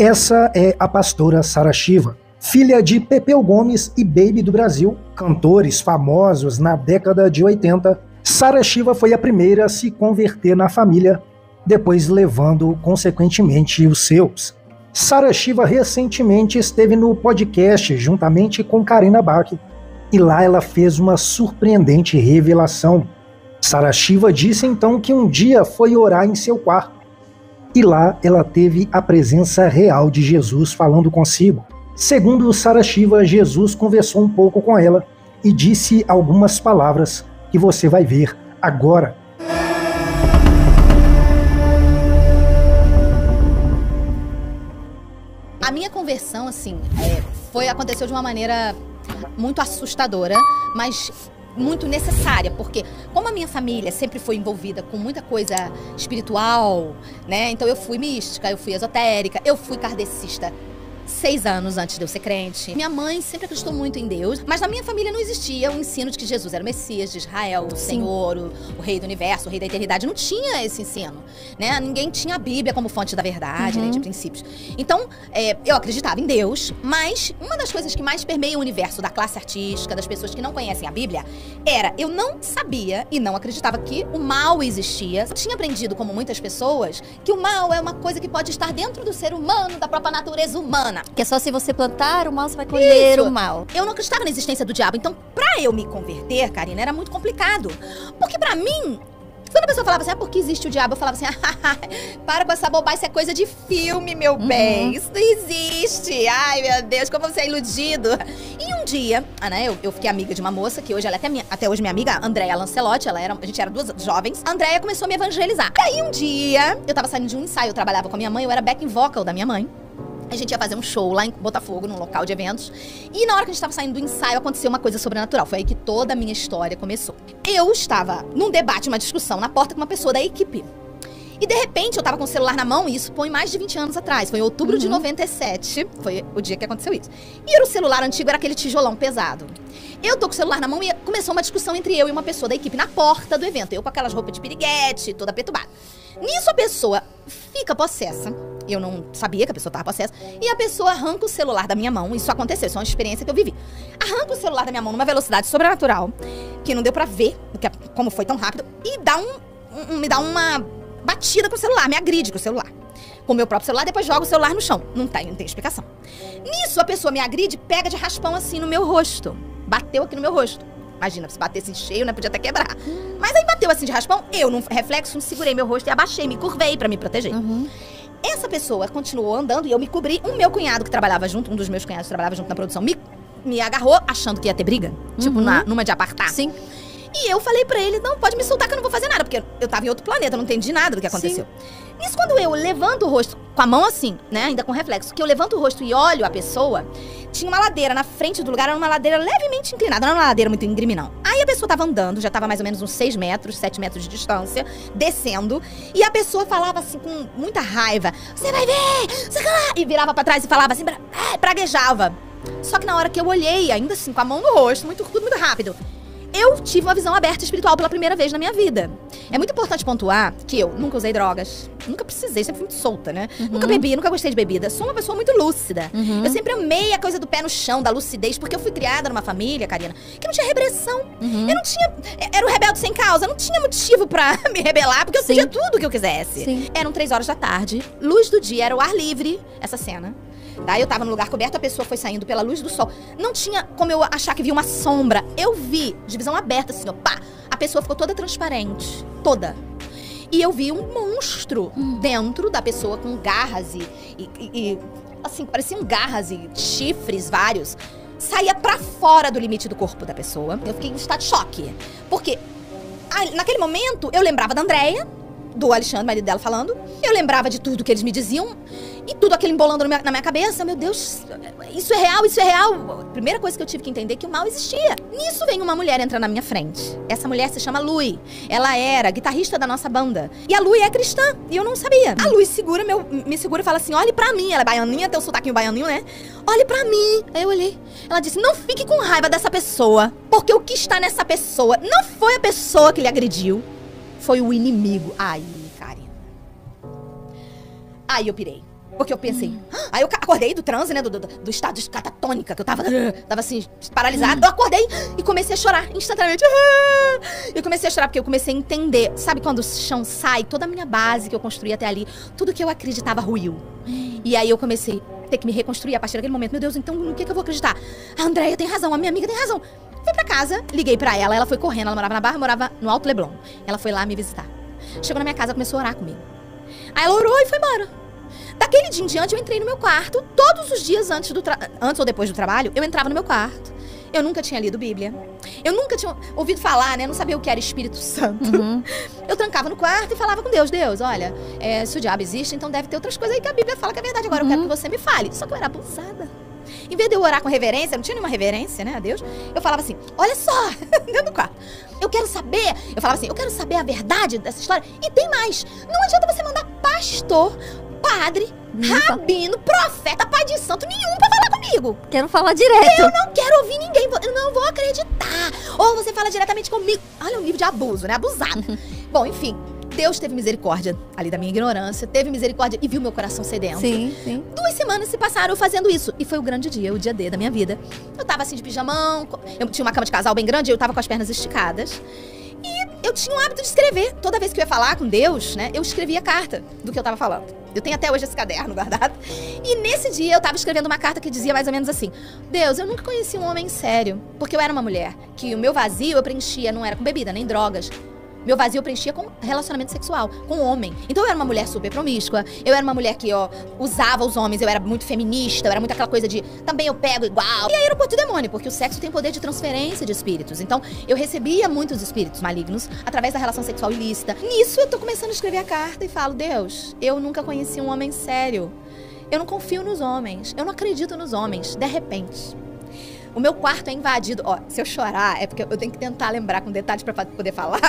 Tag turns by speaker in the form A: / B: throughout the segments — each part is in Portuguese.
A: Essa é a pastora Sara Shiva, filha de Pepeu Gomes e Baby do Brasil, cantores famosos na década de 80. Sara Shiva foi a primeira a se converter na família, depois levando consequentemente os seus. Sara Shiva recentemente esteve no podcast juntamente com Karina Bach, e lá ela fez uma surpreendente revelação. Sara Shiva disse então que um dia foi orar em seu quarto, e lá ela teve a presença real de Jesus falando consigo. Segundo Sara Shiva, Jesus conversou um pouco com ela e disse algumas palavras que você vai ver agora.
B: A minha conversão, assim, aconteceu de uma maneira muito assustadora, mas muito necessária, porque como a minha família sempre foi envolvida com muita coisa espiritual, né? Então eu fui mística, eu fui esotérica, eu fui kardecista 6 anos antes de eu ser crente. Minha mãe sempre acreditou muito em Deus, mas na minha família não existia o ensino de que Jesus era o Messias de Israel, o Senhor, o Rei do Universo, o Rei da Eternidade. Não tinha esse ensino, né? Ninguém tinha a Bíblia como fonte da verdade, né, de princípios. Então, eu acreditava em Deus, mas uma das coisas que mais permeia o universo da classe artística, das pessoas que não conhecem a Bíblia, eu não sabia e não acreditava que o mal existia. Eu tinha aprendido, como muitas pessoas, que o mal é uma coisa que pode estar dentro do ser humano, da própria natureza humana.
C: Que é só se você plantar o mal, você vai colher o mal.
B: Eu não acreditava na existência do diabo. Então, pra eu me converter, Karina, era muito complicado. Porque pra mim, quando a pessoa falava assim, por que existe o diabo? Eu falava assim, para com essa bobagem, isso é coisa de filme, meu bem. Isso não existe. Ai, meu Deus, como você é iludido. E um dia, né, eu fiquei amiga de uma moça, que hoje ela é até hoje minha amiga, Andréia Lancelotti, a gente era 2 jovens. A Andréia começou a me evangelizar. E aí um dia, eu tava saindo de um ensaio, eu trabalhava com a minha mãe, eu era backing vocal da minha mãe. A gente ia fazer um show lá em Botafogo, num local de eventos. E na hora que a gente tava saindo do ensaio, aconteceu uma coisa sobrenatural. Foi aí que toda a minha história começou. Eu estava num debate, uma discussão na porta com uma pessoa da equipe. E de repente, eu tava com o celular na mão, e isso foi mais de 20 anos atrás. Foi em outubro de 97, foi o dia que aconteceu isso. E era o celular antigo, era aquele tijolão pesado. Eu tô com o celular na mão e começou uma discussão entre eu e uma pessoa da equipe na porta do evento. Eu com aquelas roupas de piriguete, toda perturbada. Nisso a pessoa fica possessa. Eu não sabia que a pessoa estava possessa. E a pessoa arranca o celular da minha mão. Isso aconteceu, isso é uma experiência que eu vivi. Arranca o celular da minha mão numa velocidade sobrenatural, que não deu pra ver como foi tão rápido. E me dá uma batida com o celular, me agride com o celular. Com o meu próprio celular, depois joga o celular no chão. Não tem explicação. Nisso, a pessoa me agride, pega de raspão assim no meu rosto. Bateu aqui no meu rosto. Imagina, se batesse cheio, né, podia até quebrar. Mas aí bateu assim de raspão, eu, num reflexo, segurei meu rosto e abaixei, me curvei pra me proteger. Essa pessoa continuou andando e eu me cobri. Um meu cunhado que trabalhava junto, um dos meus cunhados que trabalhava junto na produção, me agarrou achando que ia ter briga. Tipo, numa de apartar.
C: Sim.
B: E eu falei pra ele, não, pode me soltar que eu não vou fazer nada, porque eu tava em outro planeta, eu não entendi nada do que aconteceu. Nisso, quando eu levanto o rosto, com a mão assim, né, ainda com reflexo, que eu levanto o rosto e olho a pessoa, tinha uma ladeira na frente do lugar, era uma ladeira levemente inclinada, não era uma ladeira muito íngreme, não. Aí a pessoa tava andando, já tava mais ou menos uns 6 metros, 7 metros de distância, descendo, e a pessoa falava assim, com muita raiva, você vai ver, você vai lá, e virava pra trás e falava assim, praguejava. Só que na hora que eu olhei, ainda assim, com a mão no rosto, tudo muito rápido, eu tive uma visão aberta espiritual pela primeira vez na minha vida. É muito importante pontuar que eu nunca usei drogas, nunca precisei, sempre fui muito solta, né? Nunca bebi, nunca gostei de bebida. Sou uma pessoa muito lúcida. Eu sempre amei a coisa do pé no chão, da lucidez, porque eu fui criada numa família, Karina, que não tinha repressão. Eu não tinha... Era o rebelde sem causa, não tinha motivo pra me rebelar, porque eu podia tudo o que eu quisesse. Eram 3 horas da tarde, luz do dia, era o ar livre, essa cena. Daí eu tava num lugar coberto, a pessoa foi saindo pela luz do sol. Não tinha como eu achar que via uma sombra. Eu vi, de visão aberta, assim, ó, pá. A pessoa ficou toda transparente. Toda. E eu vi um monstro dentro da pessoa com garras e assim, pareciam garras e chifres vários. Saía pra fora do limite do corpo da pessoa. Eu fiquei em estado de choque. Porque naquele momento eu lembrava da Andréia, do Alexandre, marido dela, falando. Eu lembrava de tudo que eles me diziam. E tudo aquilo embolando na minha cabeça. Meu Deus, isso é real, isso é real. A primeira coisa que eu tive que entender é que o mal existia. Nisso vem uma mulher entrar na minha frente. Essa mulher se chama Lui. Ela era guitarrista da nossa banda. E a Lui é cristã. E eu não sabia. A Lui me segura e fala assim, olhe pra mim. Ela é baianinha, tem o sotaquinho baianinho, né? Olhe pra mim. Aí eu olhei. Ela disse, não fique com raiva dessa pessoa. Porque o que está nessa pessoa não foi a pessoa que lhe agrediu. Foi o inimigo. Ai, Karina. Aí eu pirei. Porque eu pensei... Aí eu acordei do transe, né? Do estado de catatônica, que eu tava assim, paralisada. Eu acordei e comecei a chorar instantaneamente. Eu comecei a chorar porque eu comecei a entender. Sabe quando o chão sai? Toda a minha base que eu construí até ali, tudo que eu acreditava ruiu. E aí eu comecei a ter que me reconstruir a partir daquele momento. Meu Deus, então no que eu vou acreditar? A Andréia tem razão, a minha amiga tem razão. Fui pra casa, liguei pra ela foi correndo. Ela morava na Barra, morava no Alto Leblon. Ela foi lá me visitar. Chegou na minha casa, começou a orar comigo. Aí ela orou e foi embora. Daquele dia em diante, eu entrei no meu quarto. Todos os dias antes ou depois do trabalho, eu entrava no meu quarto. Eu nunca tinha lido Bíblia. Eu nunca tinha ouvido falar, né? Não sabia o que era Espírito Santo. Eu trancava no quarto e falava com Deus. Deus, olha, se o diabo existe, então deve ter outras coisas aí que a Bíblia fala que é verdade. Agora eu quero que você me fale. Só que eu era abusada. Em vez de eu orar com reverência, não tinha nenhuma reverência, né, a Deus, eu falava assim, olha só, dentro do quarto, eu quero saber, eu falava assim, eu quero saber a verdade dessa história. E tem mais, não adianta você mandar pastor, padre, rabino, profeta, pai de santo nenhum pra falar comigo.
C: Quero falar direto.
B: Eu não quero ouvir ninguém, eu não vou acreditar. Ou você fala diretamente comigo. Olha o nível de abuso, né, abusado. Bom, enfim, Deus teve misericórdia ali da minha ignorância, teve misericórdia e viu meu coração sedento.
C: Sim, sim.
B: 2 semanas se passaram eu fazendo isso. E foi o grande dia, o dia D da minha vida. Eu tava assim de pijamão, eu tinha uma cama de casal bem grande, eu tava com as pernas esticadas. E eu tinha o hábito de escrever. Toda vez que eu ia falar com Deus, né, eu escrevia carta do que eu tava falando. Eu tenho até hoje esse caderno guardado. E nesse dia eu tava escrevendo uma carta que dizia mais ou menos assim: Deus, eu nunca conheci um homem sério, porque eu era uma mulher que o meu vazio eu preenchia, não era com bebida, nem drogas. Meu vazio eu preenchia com relacionamento sexual, com homem. Então eu era uma mulher super promíscua, eu era uma mulher que, usava os homens, eu era muito feminista, eu era muito aquela coisa de, também eu pego igual. E aí era o poder do demônio, porque o sexo tem poder de transferência de espíritos. Então eu recebia muitos espíritos malignos através da relação sexual ilícita. Nisso eu tô começando a escrever a carta e falo, Deus, eu nunca conheci um homem sério. Eu não confio nos homens, eu não acredito nos homens. De repente, o meu quarto é invadido. Se eu chorar, é porque eu tenho que tentar lembrar com detalhes pra poder falar.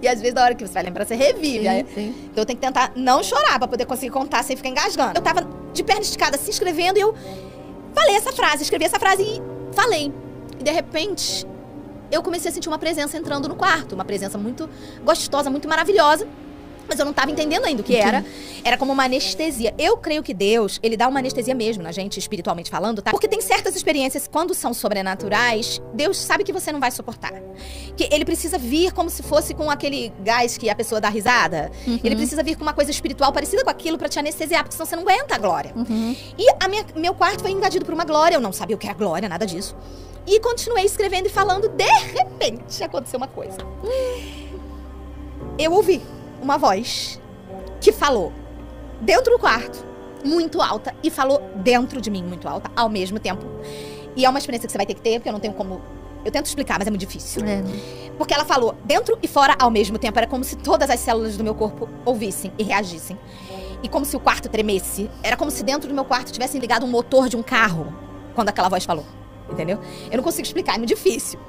B: E às vezes, na hora que você vai lembrar, você revive.
C: Sim.
B: Então eu tenho que tentar não chorar pra poder conseguir contar sem ficar engasgando. Eu tava de perna esticada, assim, escrevendo, e eu falei essa frase, escrevi essa frase e falei. E de repente, eu comecei a sentir uma presença entrando no quarto. Uma presença muito gostosa, muito maravilhosa. Mas eu não estava entendendo ainda o que era. Era como uma anestesia. Eu creio que Deus, ele dá uma anestesia mesmo na gente, espiritualmente falando, tá? Porque tem certas experiências, quando são sobrenaturais, Deus sabe que você não vai suportar. Que ele precisa vir como se fosse com aquele gás que a pessoa dá risada. Ele precisa vir com uma coisa espiritual parecida com aquilo pra te anestesiar, porque senão você não aguenta a glória. E meu quarto foi invadido por uma glória. Eu não sabia o que era glória, nada disso. E continuei escrevendo e falando. De repente, aconteceu uma coisa. Eu ouvi uma voz que falou dentro do quarto, muito alta, e falou dentro de mim, muito alta, ao mesmo tempo. E é uma experiência que você vai ter que ter, porque eu não tenho como... Eu tento explicar, mas é muito difícil. Porque ela falou dentro e fora ao mesmo tempo. Era como se todas as células do meu corpo ouvissem e reagissem. E como se o quarto tremesse. Era como se dentro do meu quarto tivessem ligado um motor de um carro quando aquela voz falou. Entendeu? Eu não consigo explicar, é muito difícil.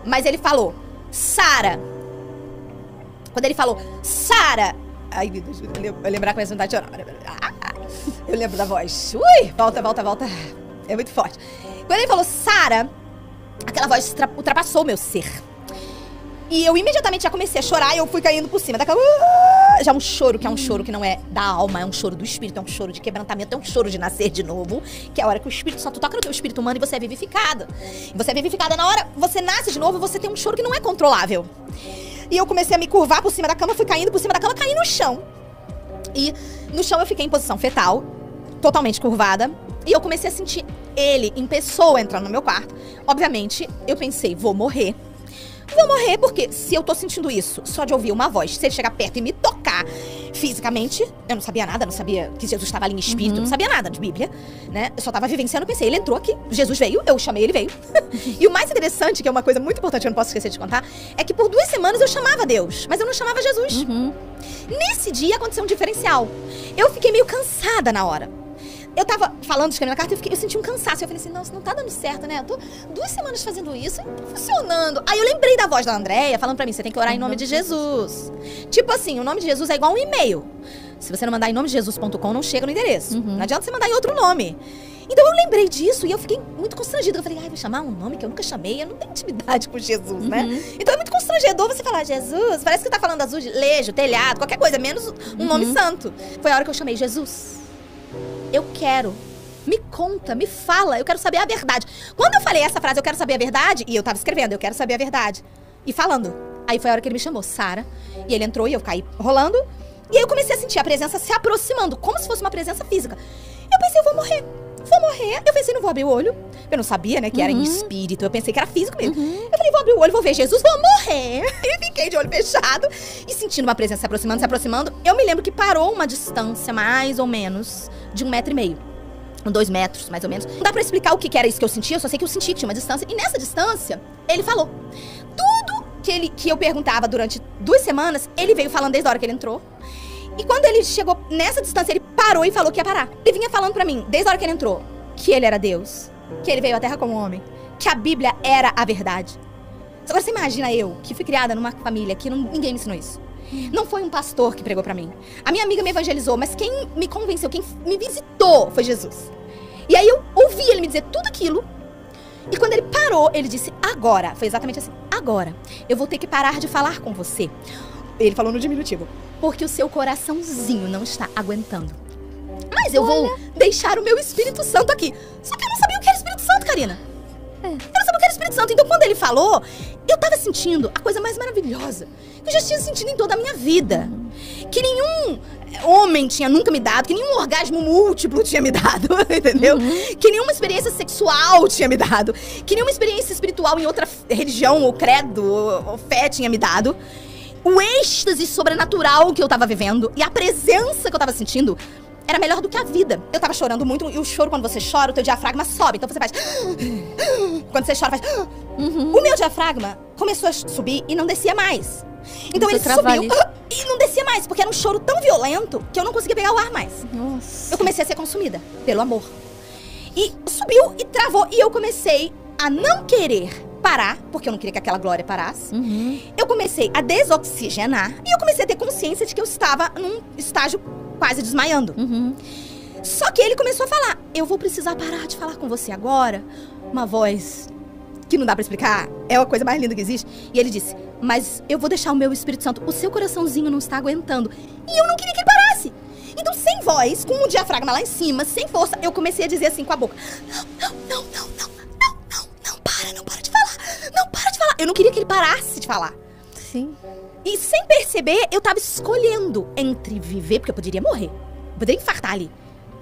B: Mas ele falou, Sara. Quando ele falou, Sara... Ai, meu Deus, eu lembrar com essa vontade de chorar. Eu lembro da voz. Ui, volta. É muito forte. Quando ele falou, Sara, aquela voz ultrapassou o meu ser. E eu imediatamente já comecei a chorar e eu fui caindo por cima daquela... Já um choro, que é um choro que não é da alma, é um choro do espírito, é um choro de quebrantamento, é um choro de nascer de novo, que é a hora que o Espírito Santo toca no teu espírito humano e você é vivificada. E você é vivificada na hora, você nasce de novo, você tem um choro que não é controlável. E eu comecei a me curvar por cima da cama, fui caindo por cima da cama, caí no chão. E no chão eu fiquei em posição fetal, totalmente curvada. E eu comecei a sentir ele em pessoa entrando no meu quarto. Obviamente, eu pensei, vou morrer. Vou morrer porque se eu tô sentindo isso só de ouvir uma voz, se ele chegar perto e me tocar fisicamente, eu não sabia nada, não sabia que Jesus estava ali em espírito, não sabia nada de Bíblia, né? Eu só tava vivenciando, pensei, ele entrou aqui, Jesus veio, eu chamei, ele veio. E o mais interessante, que é uma coisa muito importante que eu não posso esquecer de contar, é que por 2 semanas eu chamava Deus, mas eu não chamava Jesus. Nesse dia aconteceu um diferencial. Eu fiquei meio cansada na hora. Eu tava falando, escrevendo a carta, eu senti um cansaço. Eu falei assim, nossa, não tá dando certo, né? Eu tô 2 semanas fazendo isso e não tá funcionando. Aí eu lembrei da voz da Andréia falando pra mim, você tem que orar em nome de Jesus. Tipo assim, o nome de Jesus é igual um e-mail. Se você não mandar em nomedejesus.com, não chega no endereço. Não adianta você mandar em outro nome. Então eu lembrei disso e eu fiquei muito constrangida. Eu falei, vou chamar um nome que eu nunca chamei. Eu não tenho intimidade com Jesus, né? Então é muito constrangedor você falar, Jesus, parece que tá falando azulejo, telhado, qualquer coisa, menos um nome santo. Foi a hora que eu chamei Jesus. eu quero. Me conta, me fala, eu quero saber a verdade. Quando eu falei essa frase, eu quero saber a verdade, e eu tava escrevendo, eu quero saber a verdade. E falando. Aí foi a hora que ele me chamou, Sara. E ele entrou e eu caí rolando. E aí eu comecei a sentir a presença se aproximando, como se fosse uma presença física. Eu pensei, eu vou morrer. Vou morrer. Eu pensei, não vou abrir o olho. Eu não sabia, né, que era em espírito. Eu pensei que era físico mesmo. Eu falei, vou abrir o olho, vou ver Jesus, vou morrer. E fiquei de olho fechado e sentindo uma presença se aproximando, se aproximando. Eu me lembro que parou uma distância mais ou menos de 1,5 metro. 2 metros, mais ou menos. Não dá pra explicar o que era isso que eu sentia, eu só sei que eu senti que tinha uma distância. E nessa distância, ele falou. Tudo que eu perguntava durante 2 semanas, ele veio falando desde a hora que ele entrou. E quando ele chegou nessa distância, ele parou e falou que ia parar. Ele vinha falando pra mim, desde a hora que ele entrou, que ele era Deus, que ele veio à Terra como homem, que a Bíblia era a verdade. Agora você imagina eu, que fui criada numa família que ninguém me ensinou isso. Não foi um pastor que pregou pra mim. A minha amiga me evangelizou, mas quem me convenceu, quem me visitou foi Jesus. E aí eu ouvi ele me dizer tudo aquilo. E quando ele parou, ele disse, agora, foi exatamente assim, agora, eu vou ter que parar de falar com você. Ele falou no diminutivo, porque o seu coraçãozinho não está aguentando. Mas eu vou deixar o meu Espírito Santo aqui. Só que eu não sabia o que era Espírito Santo, Karina. Eu não sabia o que era Espírito Santo. Então quando ele falou, eu tava sentindo a coisa mais maravilhosa que eu já tinha sentido em toda a minha vida. Que nenhum homem tinha nunca me dado, que nenhum orgasmo múltiplo tinha me dado, entendeu? Que nenhuma experiência sexual tinha me dado, que nenhuma experiência espiritual em outra religião, ou credo, ou fé tinha me dado. O êxtase sobrenatural que eu tava vivendo e a presença que eu tava sentindo era melhor do que a vida. Eu tava chorando muito, e o choro, quando você chora, o teu diafragma sobe. Então você faz... Quando você chora, faz... O meu diafragma começou a subir e não descia mais. Então ele subiu e não descia mais, porque era um choro tão violento que eu não conseguia pegar o ar mais.
C: Nossa.
B: Eu comecei a ser consumida pelo amor. E subiu e travou, e eu comecei a não querer parar, porque eu não queria que aquela glória parasse. Eu comecei a desoxigenar e eu comecei a ter consciência de que eu estava num estágio quase desmaiando. Só que ele começou a falar, eu vou precisar parar de falar com você agora. Uma voz que não dá pra explicar, é a coisa mais linda que existe. E ele disse, mas eu vou deixar o meu Espírito Santo, o seu coraçãozinho não está aguentando. E eu não queria que ele parasse. Então, sem voz, com o diafragma lá em cima, sem força, eu comecei a dizer assim com a boca, não para de falar, não para de falar. Eu não queria que ele parasse de falar.
C: Sim.
B: E sem perceber, eu tava escolhendo entre viver, porque eu poderia morrer, eu poderia infartar ali,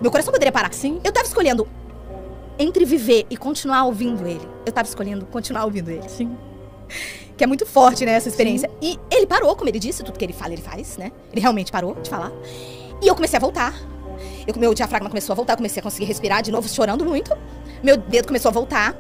B: meu coração poderia parar.
C: Sim.
B: Eu tava escolhendo entre viver e continuar ouvindo ele. Eu tava escolhendo continuar ouvindo ele.
C: Sim.
B: Que é muito forte, né, essa experiência. Sim. E ele parou, como ele disse, tudo que ele fala, ele faz, né? Ele realmente parou de falar. E eu comecei a voltar. Meu diafragma começou a voltar, eu comecei a conseguir respirar de novo, chorando muito. Meu dedo começou a voltar.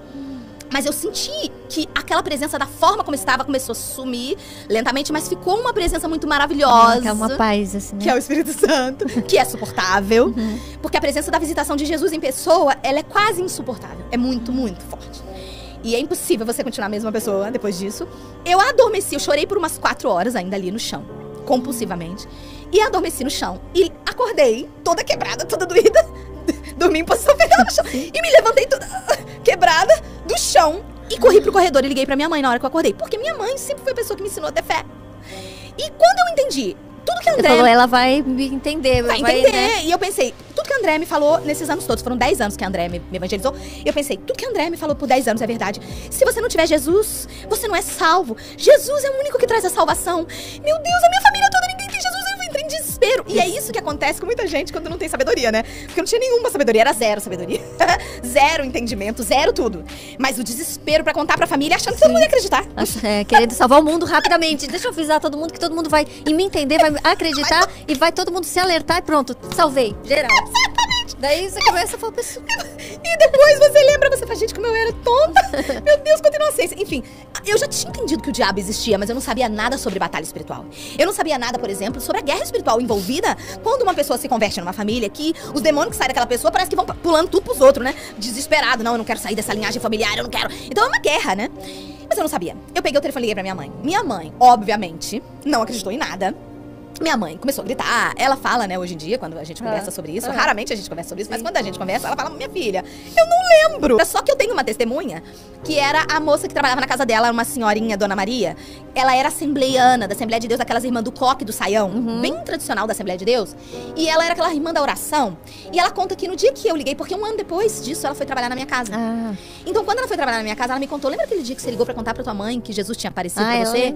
B: Mas eu senti que aquela presença, da forma como estava, começou a sumir lentamente, mas ficou uma presença muito maravilhosa.
C: É uma paz, assim, né?
B: Que é o Espírito Santo, que é suportável. Porque a presença da visitação de Jesus em pessoa, ela é quase insuportável. É muito, muito forte. E é impossível você continuar a mesma pessoa depois disso. Eu adormeci, eu chorei por umas 4 horas ainda ali no chão, compulsivamente. E adormeci no chão. E acordei, toda quebrada, toda doída. Dormi em posição fetal no chão. E me levantei toda quebrada do chão. E corri pro corredor e liguei pra minha mãe na hora que eu acordei. Porque minha mãe sempre foi a pessoa que me ensinou a ter fé. E quando eu entendi tudo que a André...
C: Você falou, ela vai me entender.
B: Vai entender. Né? E eu pensei, tudo que a André me falou nesses anos todos, foram 10 anos que a André me evangelizou. Eu pensei, tudo que a André me falou por 10 anos é verdade. Se você não tiver Jesus, você não é salvo. Jesus é o único que traz a salvação. Meu Deus, a minha família toda, ninguém tem Jesus. Eu entrei em desespero. E é isso que acontece com muita gente quando não tem sabedoria, né? Porque eu não tinha nenhuma sabedoria, era zero sabedoria. Zero entendimento, zero tudo. Mas o desespero pra contar pra família, achando que todo mundo ia acreditar.
C: Querendo salvar o mundo rapidamente. Deixa eu avisar todo mundo que todo mundo vai me entender, vai acreditar e vai todo mundo se alertar e pronto, salvei, geral.
B: Exatamente.
C: Daí você começa a falar, pessoal.
B: E depois você lembra, você fala, gente, como eu era tonta. Meu Deus, quanta inocência. Enfim, eu já tinha entendido que o diabo existia, mas eu não sabia nada sobre batalha espiritual. Eu não sabia nada, por exemplo, sobre a guerra espiritual envolvida quando uma pessoa se converte numa família, que os demônios que saem daquela pessoa parece que vão pulando tudo pros outros, né? Desesperado. Não, eu não quero sair dessa linhagem familiar, eu não quero. Então é uma guerra, né? Mas eu não sabia. Eu peguei o telefone e liguei pra minha mãe. Minha mãe, obviamente, não acreditou em nada. Minha mãe começou a gritar. Ela fala, né, hoje em dia, quando a gente conversa sobre isso. Raramente a gente conversa sobre isso, mas quando a gente conversa, ela fala, minha filha, eu não lembro. Só que eu tenho uma testemunha, que era a moça que trabalhava na casa dela, uma senhorinha, Dona Maria. Ela era assembleiana, da Assembleia de Deus, aquelas irmãs do coque, do saião, bem tradicional da Assembleia de Deus. E ela era aquela irmã da oração. E ela conta que no dia que eu liguei, porque um ano depois disso, ela foi trabalhar na minha casa. Então, quando ela foi trabalhar na minha casa, ela me contou, lembra aquele dia que você ligou pra contar pra tua mãe que Jesus tinha aparecido pra você?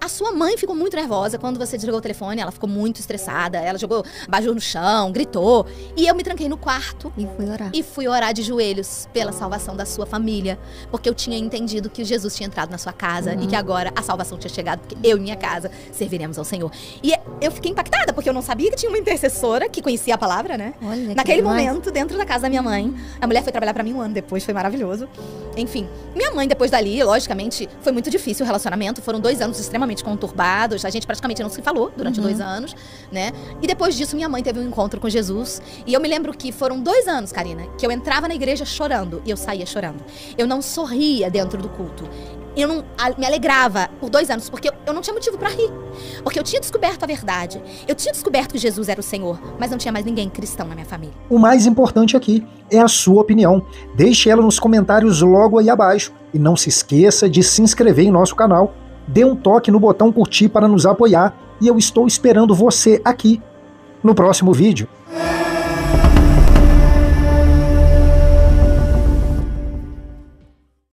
B: A sua mãe ficou muito nervosa quando você desligou o telefone, ela ficou muito estressada, ela jogou abajur no chão, gritou. E eu me tranquei no quarto e fui orar de joelhos pela salvação da sua família, porque eu tinha entendido que Jesus tinha entrado na sua casa e que agora a salvação tinha chegado, porque eu e minha casa serviremos ao Senhor. E eu fiquei impactada, porque eu não sabia que tinha uma intercessora que conhecia a palavra, né?
C: Olha,
B: naquele momento, dentro da casa da minha mãe. A mulher foi trabalhar pra mim um ano depois, foi maravilhoso. Enfim, minha mãe depois dali, logicamente, foi muito difícil o relacionamento, foram 2 anos extremamente conturbados, a gente praticamente não se falou durante 2 anos, né? E depois disso, minha mãe teve um encontro com Jesus. E eu me lembro que foram 2 anos, Karina, que eu entrava na igreja chorando e eu saía chorando. Eu não sorria dentro do culto. Eu não me alegrava por 2 anos, porque eu não tinha motivo pra rir. Porque eu tinha descoberto a verdade. Eu tinha descoberto que Jesus era o Senhor, mas não tinha mais ninguém cristão na minha família.
A: O mais importante aqui é a sua opinião. Deixe ela nos comentários logo aí abaixo. E não se esqueça de se inscrever em nosso canal. Dê um toque no botão curtir para nos apoiar. E eu estou esperando você aqui no próximo vídeo.